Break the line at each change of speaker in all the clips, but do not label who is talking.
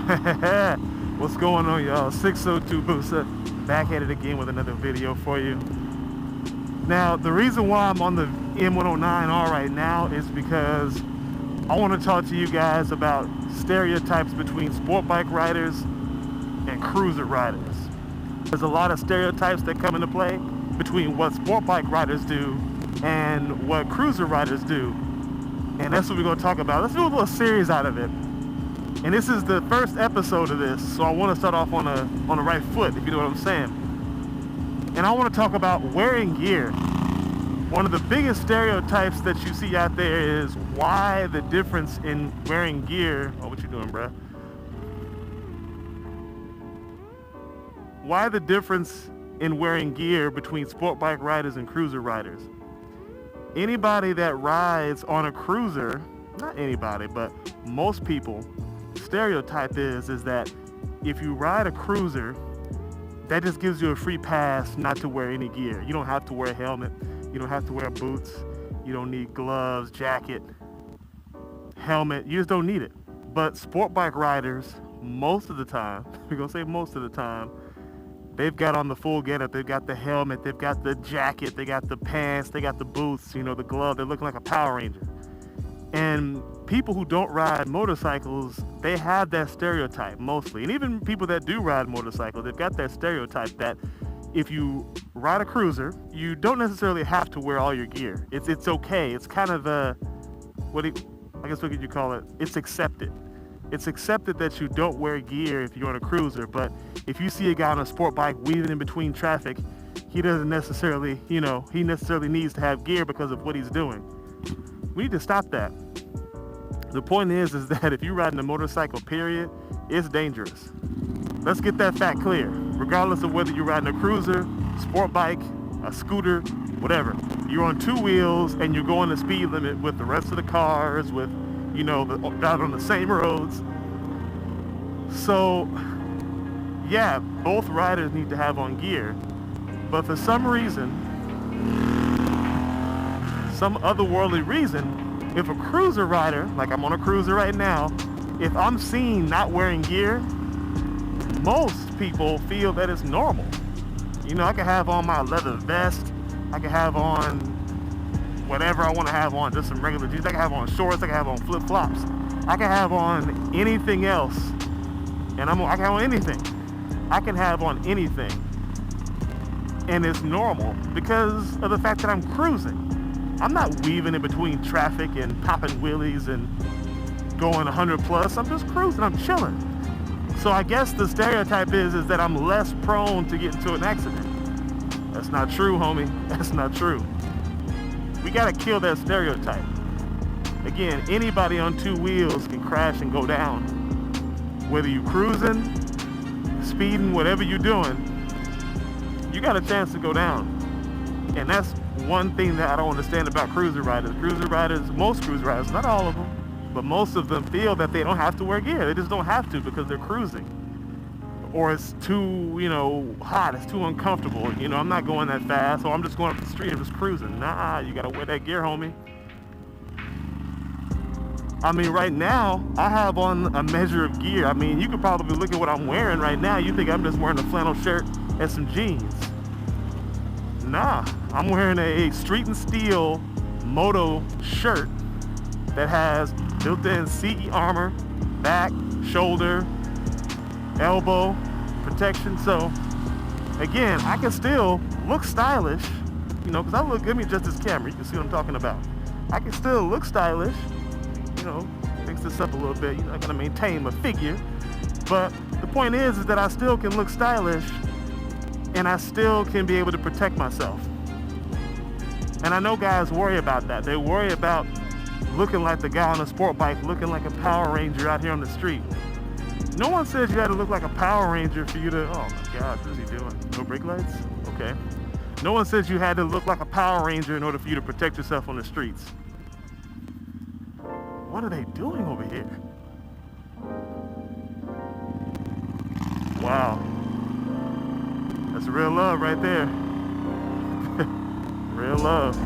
What's going on, y'all? 602 Busa back at it again with another video for you. Now, the reason why I'm on the M109R right now is because I want to talk to you guys about stereotypes between sport bike riders and cruiser riders. There's a lot of stereotypes that come into play between what sport bike riders do and what cruiser riders do. And that's what we're going to talk about. Let's do a little series out of it. And this is the first episode of this, so I want to start off on the right foot, if you know what I'm saying. And I want to talk about wearing gear. One of the biggest stereotypes that you see out there is why the difference in wearing gear. Oh, what you doing, bruh? Why the difference in wearing gear between sport bike riders and cruiser riders? Anybody that rides on a cruiser, not anybody, but most people, stereotype is that if you ride a cruiser, that just gives you a free pass not to wear any gear. You don't have to wear a helmet, you don't have to wear boots, you don't need gloves, jacket, helmet, you just don't need it. But sport bike riders, most of the time, we're gonna say most of the time, they've got on the full getup. They've got the helmet, they've got the jacket, they got the pants, they got the boots, you know, the glove. They're looking like a Power Ranger. And people who don't ride motorcycles, they have that stereotype mostly. And even people that do ride motorcycles, they've got that stereotype that if you ride a cruiser, you don't necessarily have to wear all your gear. It's okay. It's kind of what could you call it? It's accepted. It's accepted that you don't wear gear if you're on a cruiser, but if you see a guy on a sport bike weaving in between traffic, he doesn't necessarily, he necessarily needs to have gear because of what he's doing. We need to stop that. The point is that if you're riding a motorcycle, period, it's dangerous. Let's get that fact clear. Regardless of whether you're riding a cruiser, sport bike, a scooter, whatever. You're on two wheels and you're going the speed limit with the rest of the cars, with, out on the same roads. So, yeah, both riders need to have on gear. But for some reason, some otherworldly reason, if a cruiser rider, like I'm on a cruiser right now, if I'm seen not wearing gear, most people feel that it's normal. I can have on my leather vest, I can have on whatever I want to have on, just some regular jeans, I can have on shorts, I can have on flip-flops, I can have on anything else, and I can have on anything. I can have on anything, and it's normal because of the fact that I'm cruising. I'm not weaving in between traffic and popping wheelies and going 100 plus. I'm just cruising, I'm chilling. So I guess the stereotype is that I'm less prone to get into an accident. That's not true, homie. That's not true. We gotta kill that stereotype. Again, anybody on two wheels can crash and go down. Whether you cruising, speeding, whatever you're doing, you got a chance to go down. And that's one thing that I don't understand about cruiser riders. Most cruiser riders, not all of them, but most of them feel that they don't have to wear gear. They just don't have to because they're cruising. Or it's too, hot, it's too uncomfortable. I'm not going that fast, so I'm just going up the street and just cruising. Nah, you gotta wear that gear, homie. I mean, right now, I have on a measure of gear. I mean, you could probably look at what I'm wearing right now. You think I'm just wearing a flannel shirt and some jeans. Nah, I'm wearing a Street and Steel moto shirt that has built-in CE armor, back, shoulder, elbow protection. So again, I can still look stylish, because I look good. Let me adjust this camera, you can see what I'm talking about. I can still look stylish, fix this up a little bit. I gotta maintain my figure, but the point is that I still can look stylish and I still can be able to protect myself. And I know guys worry about that. They worry about looking like the guy on a sport bike, looking like a Power Ranger out here on the street. No one says you had to look like a Power Ranger for you to, oh my gosh, what is he doing? No brake lights? Okay. No one says you had to look like a Power Ranger in order for you to protect yourself on the streets. What are they doing over here? Wow. That's real love right there. Real love.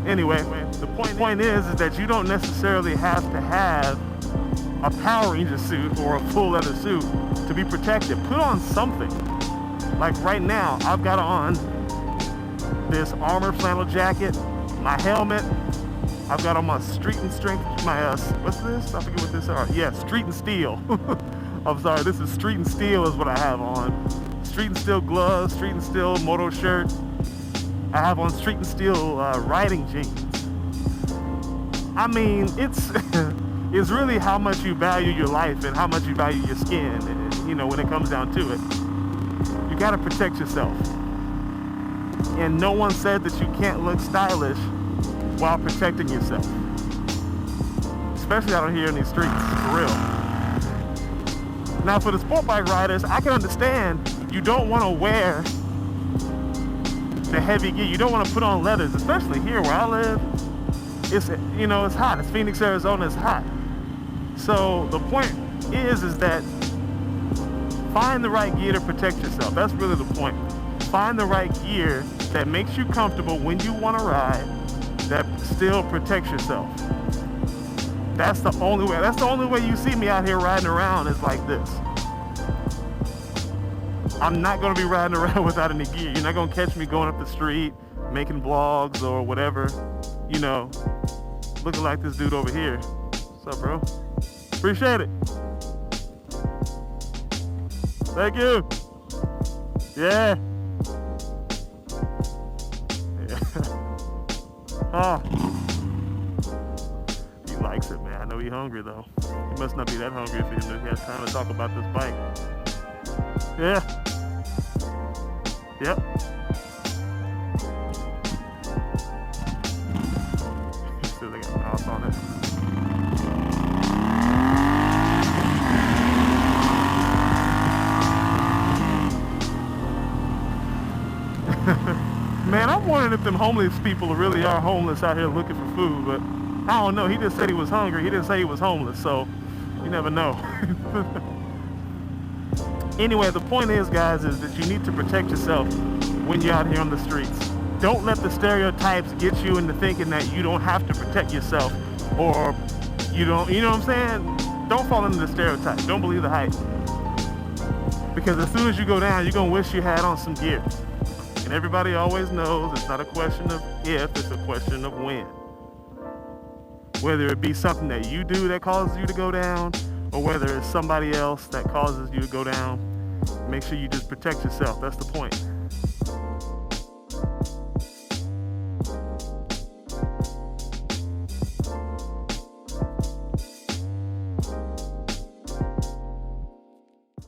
Anyway, the point is that you don't necessarily have to have a Power Ranger suit or a full leather suit to be protected. Put on something. Like right now, I've got on this armor flannel jacket, my helmet. I've got on my street and strength, my, what's this? I forget what this are. Yeah, street and steel. I'm sorry, this is street and steel is what I have on. Street and steel gloves, street and steel moto shirt. I have on street and steel riding jeans. I mean, it's it's really how much you value your life and how much you value your skin, and, you know, when it comes down to it. You gotta protect yourself. And no one said that you can't look stylish while protecting yourself. Especially out here in these streets, for real. Now for the sport bike riders, I can understand you don't want to wear the heavy gear. You don't want to put on leathers, especially here where I live. It's, you know, it's hot. It's Phoenix, Arizona, it's hot. So the point is that find the right gear to protect yourself. That's really the point. Find the right gear that makes you comfortable when you want to ride, that still protects yourself. That's the only way. That's the only way you see me out here riding around is like this. I'm not going to be riding around without any gear. You're not going to catch me going up the street, making vlogs or whatever, you know, looking like this dude over here. What's up, bro? Appreciate it. Thank you. Yeah. Oh. He likes it, man. I know he's hungry, though. He must not be that hungry if he has time to talk about this bike. Yeah. Yep. Still got a mouse on it. Man, I'm wondering if them homeless people really are homeless out here looking for food, but I don't know. He just said he was hungry. He didn't say he was homeless, so you never know. Anyway, the point is, guys, is that you need to protect yourself when you're out here on the streets. Don't let the stereotypes get you into thinking that you don't have to protect yourself, or you don't, you know what I'm saying? Don't fall into the stereotype. Don't believe the hype. Because as soon as you go down, you're going to wish you had on some gear. And everybody always knows it's not a question of if, it's a question of when. Whether it be something that you do that causes you to go down, or whether it's somebody else that causes you to go down, make sure you just protect yourself. That's the point.